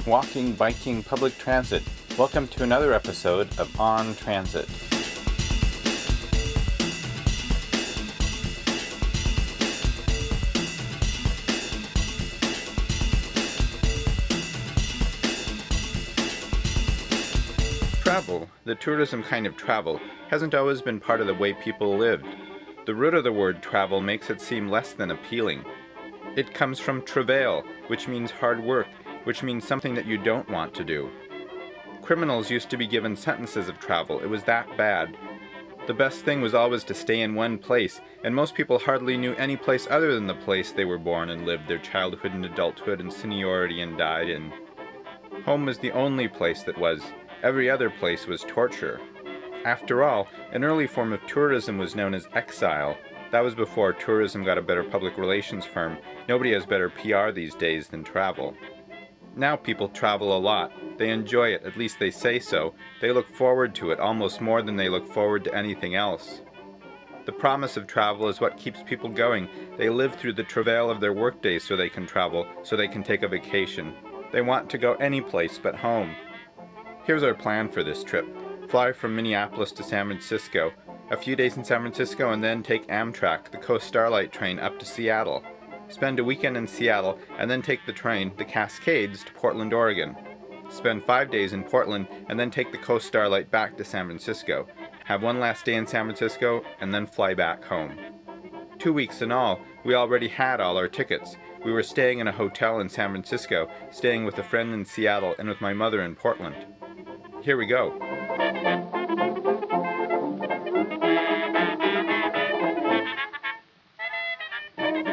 walking, biking, public transit. Welcome to another episode of On Transit. Travel, the tourism kind of travel, hasn't always been part of the way people lived. The root of the word travel makes it seem less than appealing. It comes from travail, which means hard work, which means something that you don't want to do. Criminals used to be given sentences of travel. It was that bad. The best thing was always to stay in one place, and most people hardly knew any place other than the place they were born and lived their childhood and adulthood and seniority and died in. Home was the only place that was. Every other place was torture. After all, an early form of tourism was known as exile. That was before tourism got a better public relations firm. Nobody has better PR these days than travel. Now people travel a lot. They enjoy it, at least they say so. They look forward to it almost more than they look forward to anything else. The promise of travel is what keeps people going. They live through the travail of their workdays so they can travel, so they can take a vacation. They want to go any place but home. Here's our plan for this trip. Fly from Minneapolis to San Francisco, a few days in San Francisco, and then take Amtrak, the Coast Starlight train, up to Seattle. Spend a weekend in Seattle, and then take the train, the Cascades, to Portland, Oregon. Spend 5 days in Portland, and then take the Coast Starlight back to San Francisco. Have one last day in San Francisco, and then fly back home. 2 weeks in all. We already had all our tickets. We were staying in a hotel in San Francisco, staying with a friend in Seattle, and with my mother in Portland. Here we go.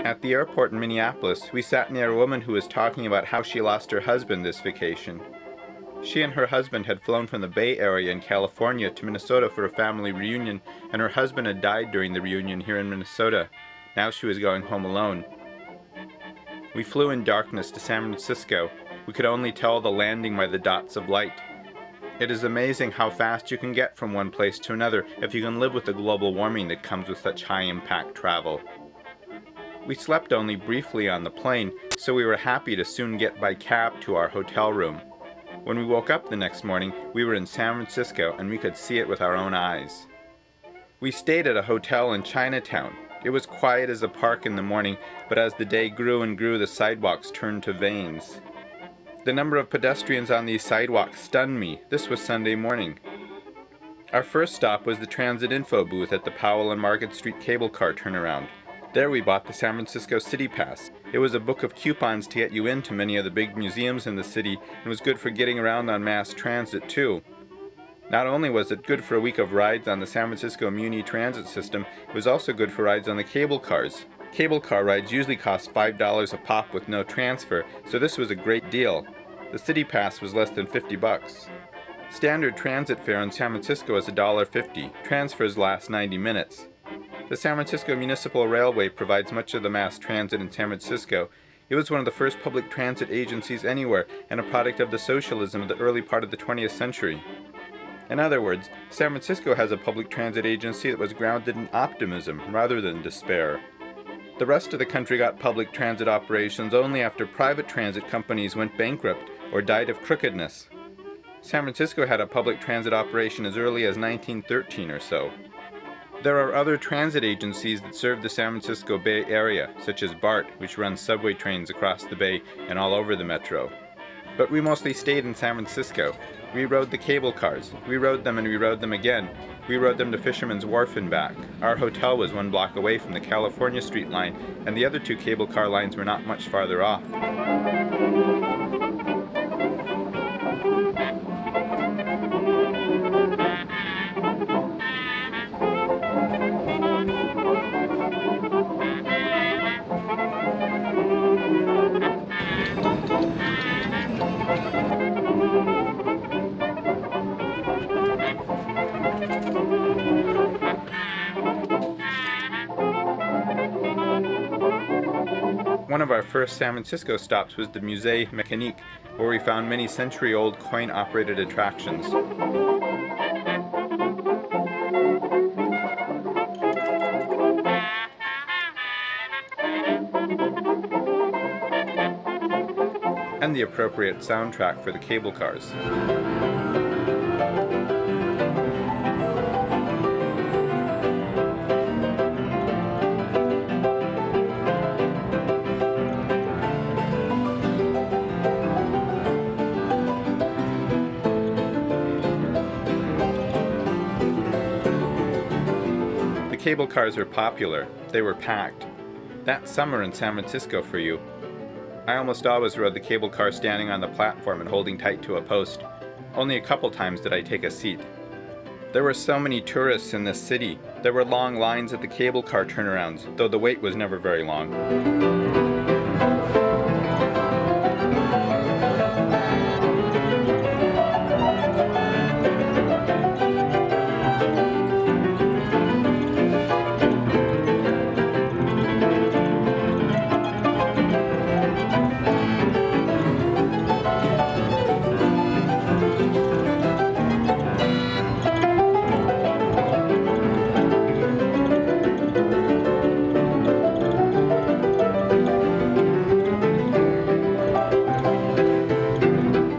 At the airport in Minneapolis, we sat near a woman who was talking about how she lost her husband this vacation. She and her husband had flown from the Bay Area in California to Minnesota for a family reunion, and her husband had died during the reunion here in Minnesota. Now she was going home alone. We flew in darkness to San Francisco. We could only tell the landing by the dots of light. It is amazing how fast you can get from one place to another if you can live with the global warming that comes with such high-impact travel. We slept only briefly on the plane, so we were happy to soon get by cab to our hotel room. When we woke up the next morning, we were in San Francisco and we could see it with our own eyes. We stayed at a hotel in Chinatown. It was quiet as a park in the morning, but as the day grew and grew, the sidewalks turned to veins. The number of pedestrians on these sidewalks stunned me. This was Sunday morning. Our first stop was the Transit Info booth at the Powell and Market Street cable car turnaround. There we bought the San Francisco City Pass. It was a book of coupons to get you into many of the big museums in the city, and was good for getting around on mass transit too. Not only was it good for a week of rides on the San Francisco Muni Transit system, it was also good for rides on the cable cars. Cable car rides usually cost $5 a pop with no transfer, so this was a great deal. The City Pass was less than $50. Standard transit fare in San Francisco is $1.50. Transfers last 90 minutes. The San Francisco Municipal Railway provides much of the mass transit in San Francisco. It was one of the first public transit agencies anywhere, and a product of the socialism of the early part of the 20th century. In other words, San Francisco has a public transit agency that was grounded in optimism rather than despair. The rest of the country got public transit operations only after private transit companies went bankrupt or died of crookedness. San Francisco had a public transit operation as early as 1913 or so. There are other transit agencies that serve the San Francisco Bay Area, such as BART, which runs subway trains across the bay and all over the metro. But we mostly stayed in San Francisco. We rode the cable cars. We rode them and we rode them again. We rode them to Fisherman's Wharf and back. Our hotel was 1 block away from the California Street line, and the other 2 cable car lines were not much farther off. One of our first San Francisco stops was the Musée Mécanique, where we found many century-old coin-operated attractions. and the appropriate soundtrack for the cable cars. The cable cars were popular. They were packed. That's summer in San Francisco for you. I almost always rode the cable car standing on the platform and holding tight to a post. Only a couple times did I take a seat. There were so many tourists in this city. There were long lines at the cable car turnarounds, though the wait was never very long.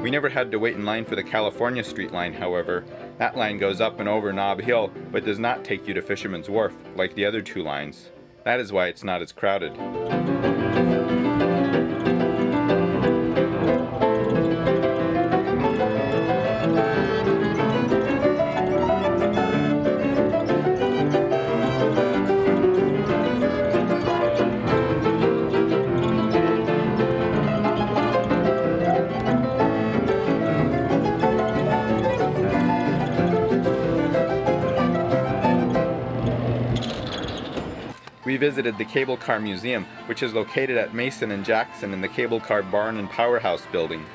We never had to wait in line for the California Street line, however. That line goes up and over Nob Hill, but does not take you to Fisherman's Wharf, like the other two lines. That is why it's not as crowded. We visited the Cable Car Museum, which is located at Mason and Jackson in the Cable Car Barn and Powerhouse building.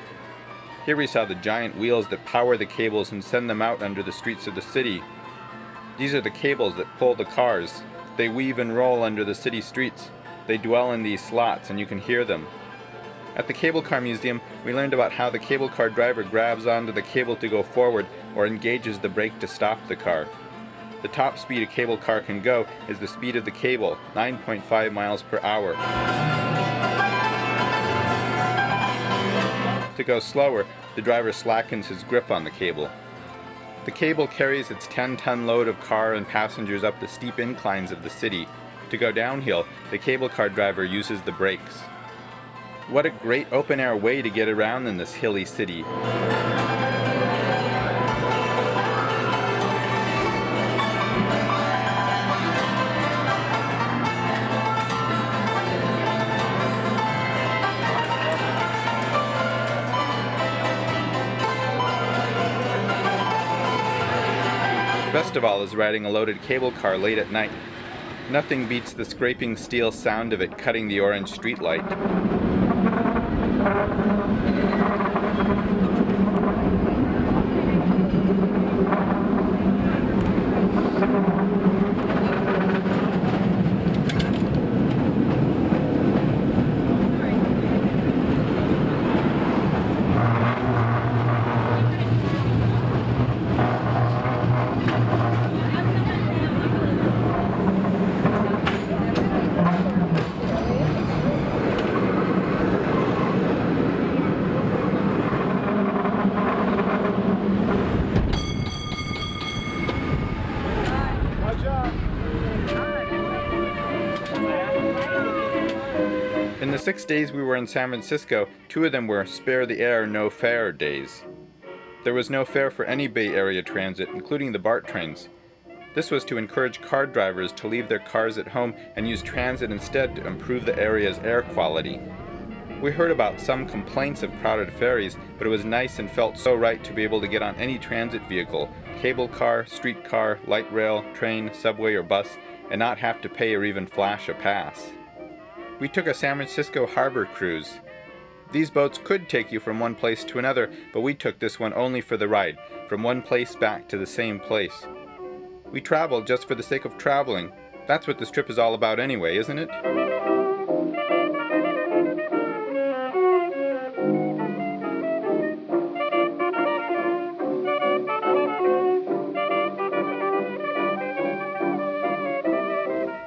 Here we saw the giant wheels that power the cables and send them out under the streets of the city. These are the cables that pull the cars. They weave and roll under the city streets. They dwell in these slots, and you can hear them. At the Cable Car Museum, we learned about how the cable car driver grabs onto the cable to go forward or engages the brake to stop the car. The top speed a cable car can go is the speed of the cable, 9.5 miles per hour. To go slower, the driver slackens his grip on the cable. The cable carries its 10-ton load of car and passengers up the steep inclines of the city. To go downhill, the cable car driver uses the brakes. What a great open-air way to get around in this hilly city. Best of all is riding a loaded cable car late at night. Nothing beats the scraping steel sound of it cutting the orange streetlight. In the 6 days we were in San Francisco, 2 of them were spare the air, no fare days. There was no fare for any Bay Area transit, including the BART trains. This was to encourage car drivers to leave their cars at home and use transit instead to improve the area's air quality. We heard about some complaints of crowded ferries, but it was nice and felt so right to be able to get on any transit vehicle, cable car, streetcar, light rail, train, subway, or bus, and not have to pay or even flash a pass. We took a San Francisco harbor cruise. These boats could take you from one place to another, but we took this one only for the ride, from one place back to the same place. We traveled just for the sake of traveling. That's what this trip is all about anyway, isn't it?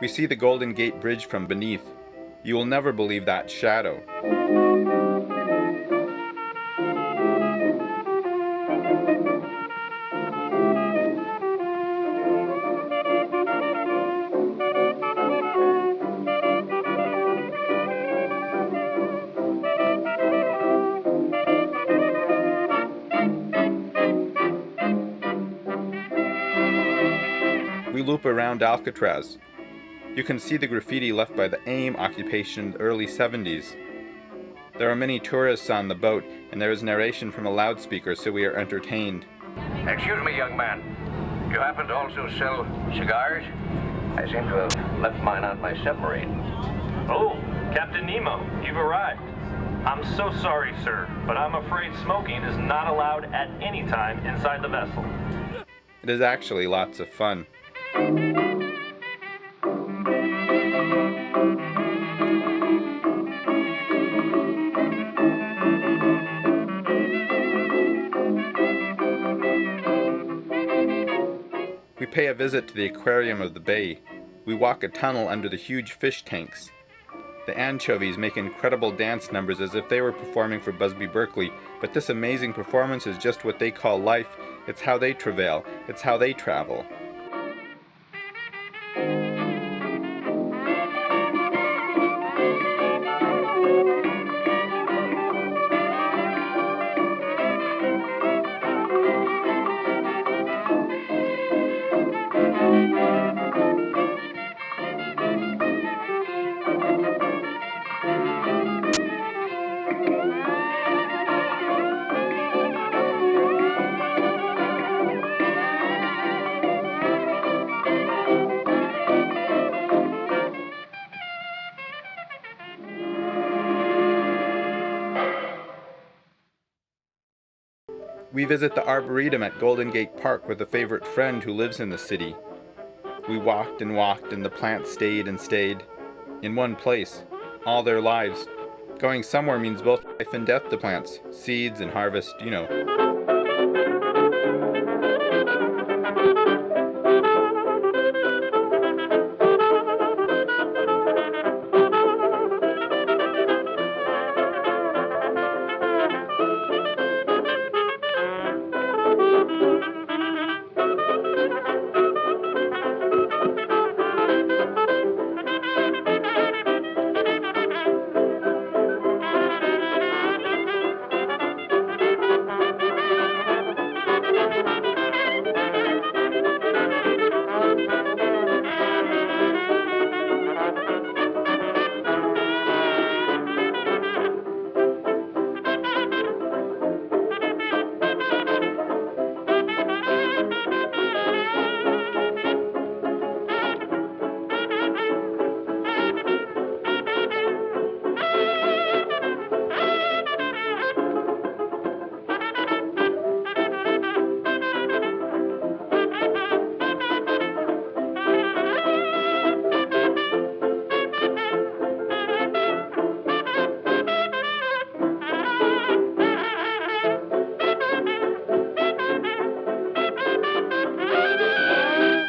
We see the Golden Gate Bridge from beneath. You will never believe that shadow. loop around Alcatraz. You can see the graffiti left by the AIM occupation in the early 70s. There are many tourists on the boat, and there is narration from a loudspeaker, so we are entertained. Excuse me, young man. You happen to also sell cigars? I seem to have left mine on my submarine. Oh, Captain Nemo, you've arrived. I'm so sorry, sir, but I'm afraid smoking is not allowed at any time inside the vessel. It is actually lots of fun. We pay a visit to the aquarium of the bay. We walk a tunnel under the huge fish tanks. The anchovies make incredible dance numbers as if they were performing for Busby Berkeley, but this amazing performance is just what they call life. It's how they travail. It's how they travel. We visit the Arboretum at Golden Gate Park with a favorite friend who lives in the city. We walked and walked, and the plants stayed and stayed. In one place, all their lives. Going somewhere means both life and death to plants. Seeds and harvest, you know.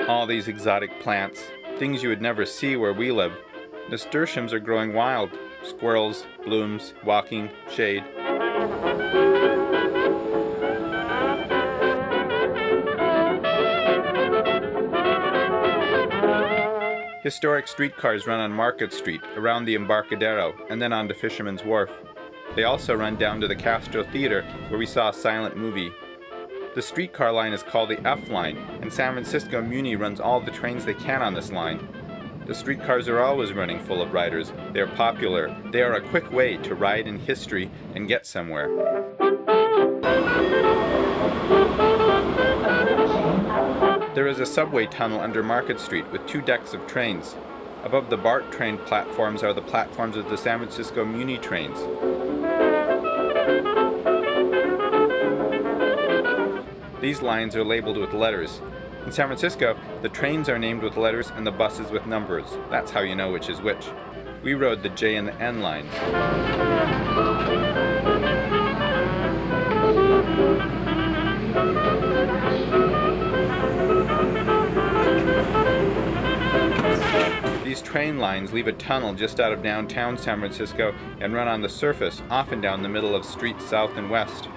All these exotic plants, things you would never see where we live. Nasturtiums are growing wild. Squirrels, blooms, walking, shade. Historic streetcars run on Market Street, around the Embarcadero, and then on to Fisherman's Wharf. They also run down to the Castro Theater, where we saw a silent movie. The streetcar line is called the F line, and San Francisco Muni runs all the trains they can on this line. The streetcars are always running full of riders. They are popular. They are a quick way to ride in history and get somewhere. There is a subway tunnel under Market Street with 2 decks of trains. Above the BART train platforms are the platforms of the San Francisco Muni trains. These lines are labeled with letters. In San Francisco, the trains are named with letters and the buses with numbers. That's how you know which is which. We rode the J and the N lines. These train lines leave a tunnel just out of downtown San Francisco and run on the surface, often down the middle of streets south and west.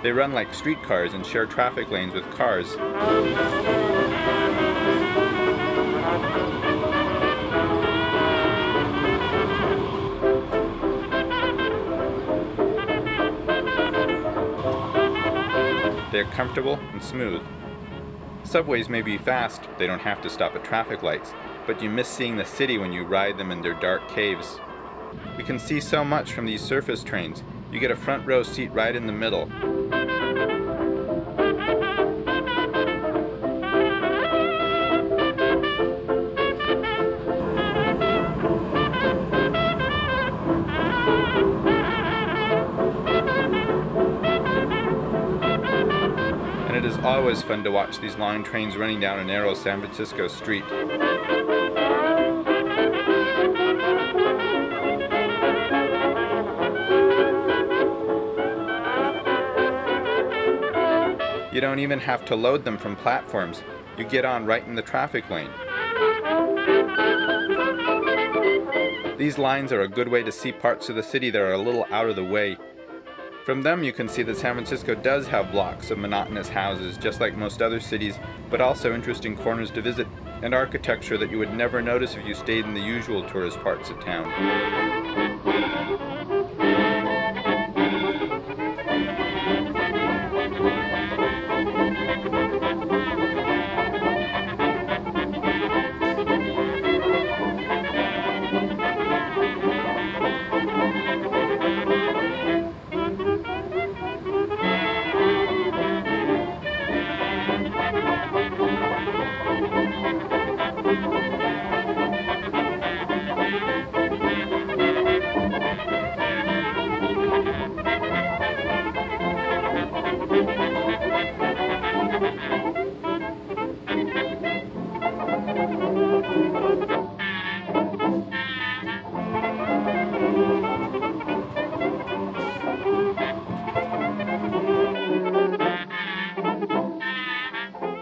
They run like streetcars and share traffic lanes with cars. They are comfortable and smooth. Subways may be fast, they don't have to stop at traffic lights, but you miss seeing the city when you ride them in their dark caves. We can see so much from these surface trains. You get a front row seat right in the middle. And it is always fun to watch these long trains running down a narrow San Francisco street. You don't even have to load them from platforms. You get on right in the traffic lane. These lines are a good way to see parts of the city that are a little out of the way. From them you can see that San Francisco does have blocks of monotonous houses, just like most other cities, but also interesting corners to visit, and architecture that you would never notice if you stayed in the usual tourist parts of town.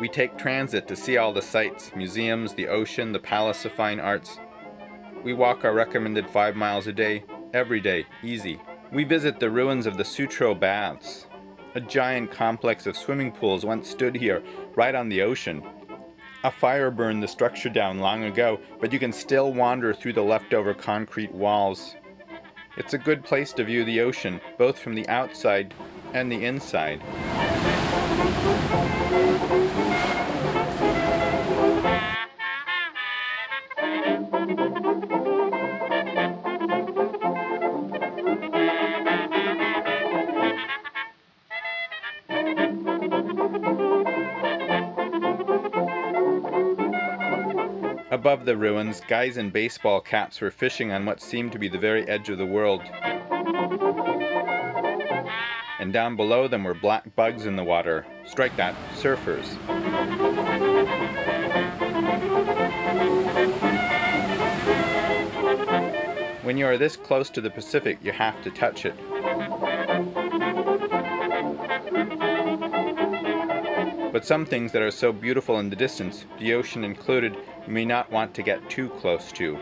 We take transit to see all the sights, museums, the ocean, the Palace of Fine Arts. We walk our recommended 5 miles a day, every day, easy. We visit the ruins of the Sutro Baths. A giant complex of swimming pools once stood here, right on the ocean. A fire burned the structure down long ago, but you can still wander through the leftover concrete walls. It's a good place to view the ocean, both from the outside and the inside. Above the ruins, guys in baseball caps were fishing on what seemed to be the very edge of the world. And down below them were black bugs in the water. Strike that, surfers. When you are this close to the Pacific, you have to touch it. But some things that are so beautiful in the distance, the ocean included, you may not want to get too close to.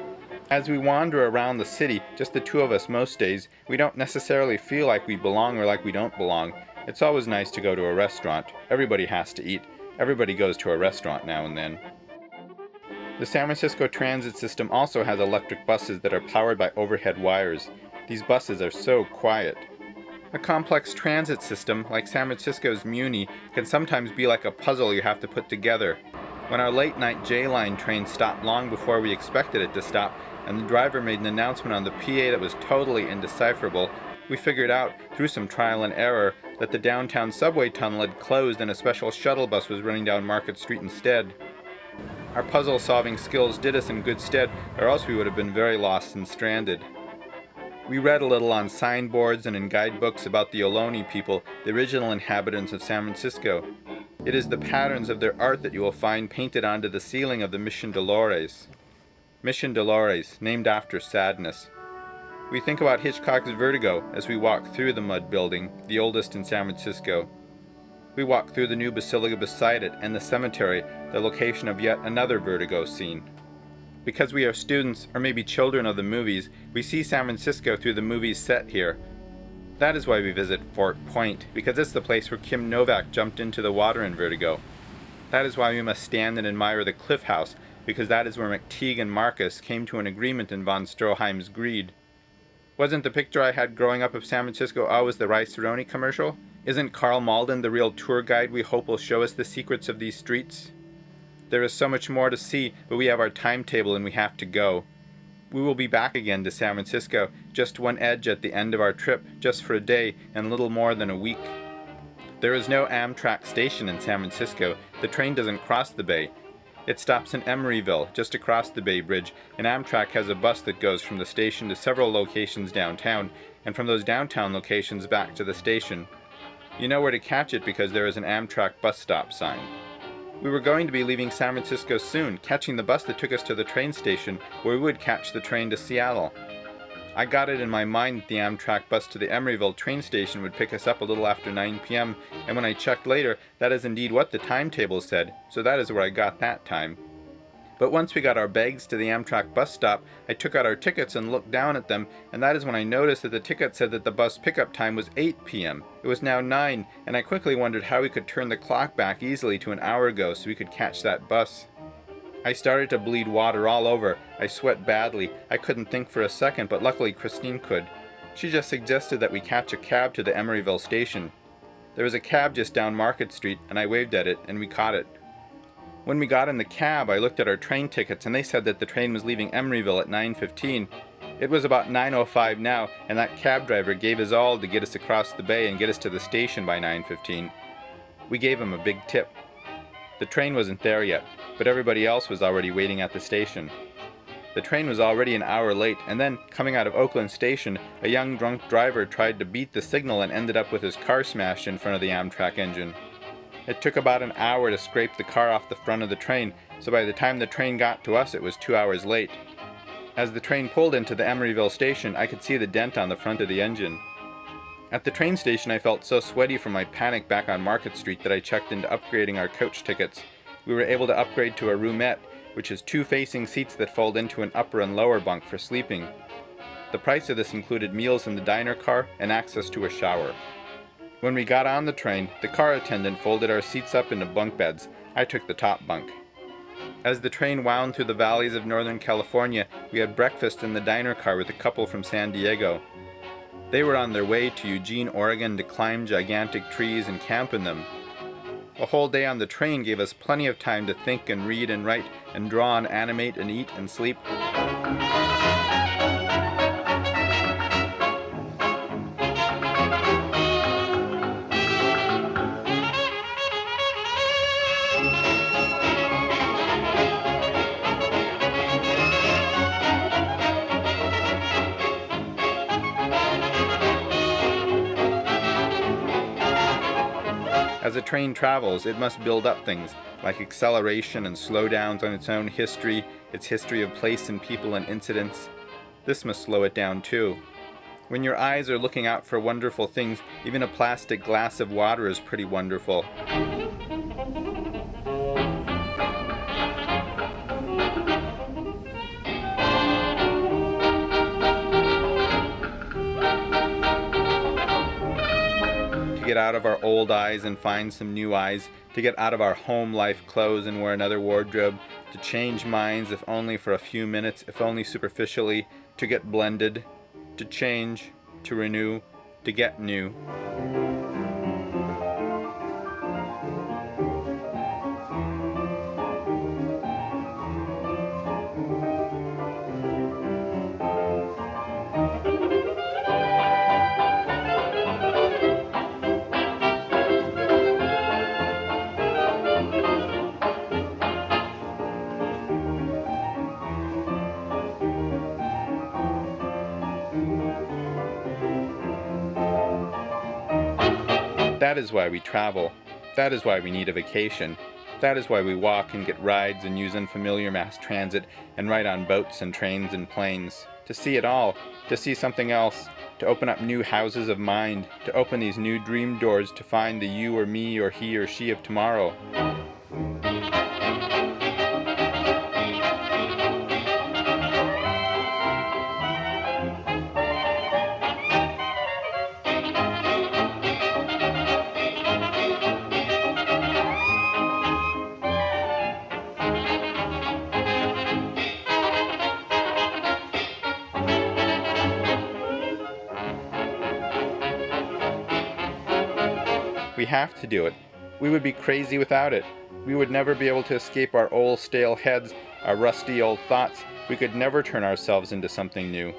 As we wander around the city, just the two of us most days, we don't necessarily feel like we belong or like we don't belong. It's always nice to go to a restaurant. Everybody has to eat. Everybody goes to a restaurant now and then. The San Francisco transit system also has electric buses that are powered by overhead wires. These buses are so quiet. A complex transit system, like San Francisco's Muni, can sometimes be like a puzzle you have to put together. When our late-night J-Line train stopped long before we expected it to stop, and the driver made an announcement on the PA that was totally indecipherable, we figured out, through some trial and error, that the downtown subway tunnel had closed and a special shuttle bus was running down Market Street instead. Our puzzle-solving skills did us in good stead, or else we would have been very lost and stranded. We read a little on signboards and in guidebooks about the Ohlone people, the original inhabitants of San Francisco. It is the patterns of their art that you will find painted onto the ceiling of the Mission Dolores. Mission Dolores, named after sadness. We think about Hitchcock's Vertigo as we walk through the mud building, the oldest in San Francisco. We walk through the new basilica beside it and the cemetery, the location of yet another Vertigo scene. Because we are students, or maybe children of the movies, we see San Francisco through the movies set here. That is why we visit Fort Point, because it's the place where Kim Novak jumped into the water in Vertigo. That is why we must stand and admire the Cliff House, because that is where McTeague and Marcus came to an agreement in von Stroheim's Greed. Wasn't the picture I had growing up of San Francisco always the Rice-A-Roni commercial? Isn't Carl Malden the real tour guide we hope will show us the secrets of these streets? There is so much more to see, but we have our timetable and we have to go. We will be back again to San Francisco, just one edge at the end of our trip, just for a day and little more than a week. There is no Amtrak station in San Francisco. The train doesn't cross the bay. It stops in Emeryville, just across the Bay Bridge, and Amtrak has a bus that goes from the station to several locations downtown, and from those downtown locations back to the station. You know where to catch it because there is an Amtrak bus stop sign. We were going to be leaving San Francisco soon, catching the bus that took us to the train station, where we would catch the train to Seattle. I got it in my mind that the Amtrak bus to the Emeryville train station would pick us up a little after 9 p.m., and when I checked later, that is indeed what the timetable said, so that is where I got that time. But once we got our bags to the Amtrak bus stop, I took out our tickets and looked down at them, and that is when I noticed that the ticket said that the bus pickup time was 8 p.m. It was now 9, and I quickly wondered how we could turn the clock back easily to an hour ago so we could catch that bus. I started to bleed water all over. I sweat badly. I couldn't think for a second, but luckily Christine could. She just suggested that we catch a cab to the Emeryville station. There was a cab just down Market Street, and I waved at it, and we caught it. When we got in the cab, I looked at our train tickets, and they said that the train was leaving Emeryville at 9:15. It was about 9:05 now, and that cab driver gave his all to get us across the bay and get us to the station by 9:15. We gave him a big tip. The train wasn't there yet, but everybody else was already waiting at the station. The train was already an hour late, and then, coming out of Oakland Station, a young drunk driver tried to beat the signal and ended up with his car smashed in front of the Amtrak engine. It took about an hour to scrape the car off the front of the train, so by the time the train got to us it was 2 hours late. As the train pulled into the Emeryville station, I could see the dent on the front of the engine. At the train station, I felt so sweaty from my panic back on Market Street that I checked into upgrading our coach tickets. We were able to upgrade to a roomette, which is 2 facing seats that fold into an upper and lower bunk for sleeping. The price of this included meals in the diner car and access to a shower. When we got on the train, the car attendant folded our seats up into bunk beds. I took the top bunk. As the train wound through the valleys of Northern California, we had breakfast in the diner car with a couple from San Diego. They were on their way to Eugene, Oregon to climb gigantic trees and camp in them. A whole day on the train gave us plenty of time to think and read and write and draw and animate and eat and sleep. As a train travels, it must build up things, like acceleration and slowdowns on its own history, its history of place and people and incidents. This must slow it down too. When your eyes are looking out for wonderful things, even a plastic glass of water is pretty wonderful. To get out of our old eyes and find some new eyes, to get out of our home life clothes and wear another wardrobe, to change minds if only for a few minutes, if only superficially, to get blended, to change, to renew, to get new. That is why we travel. That is why we need a vacation. That is why we walk and get rides and use unfamiliar mass transit and ride on boats and trains and planes. To see it all, to see something else, to open up new houses of mind, to open these new dream doors to find the you or me or he or she of tomorrow. We have to do it. We would be crazy without it. We would never be able to escape our old stale heads, our rusty old thoughts. We could never turn ourselves into something new.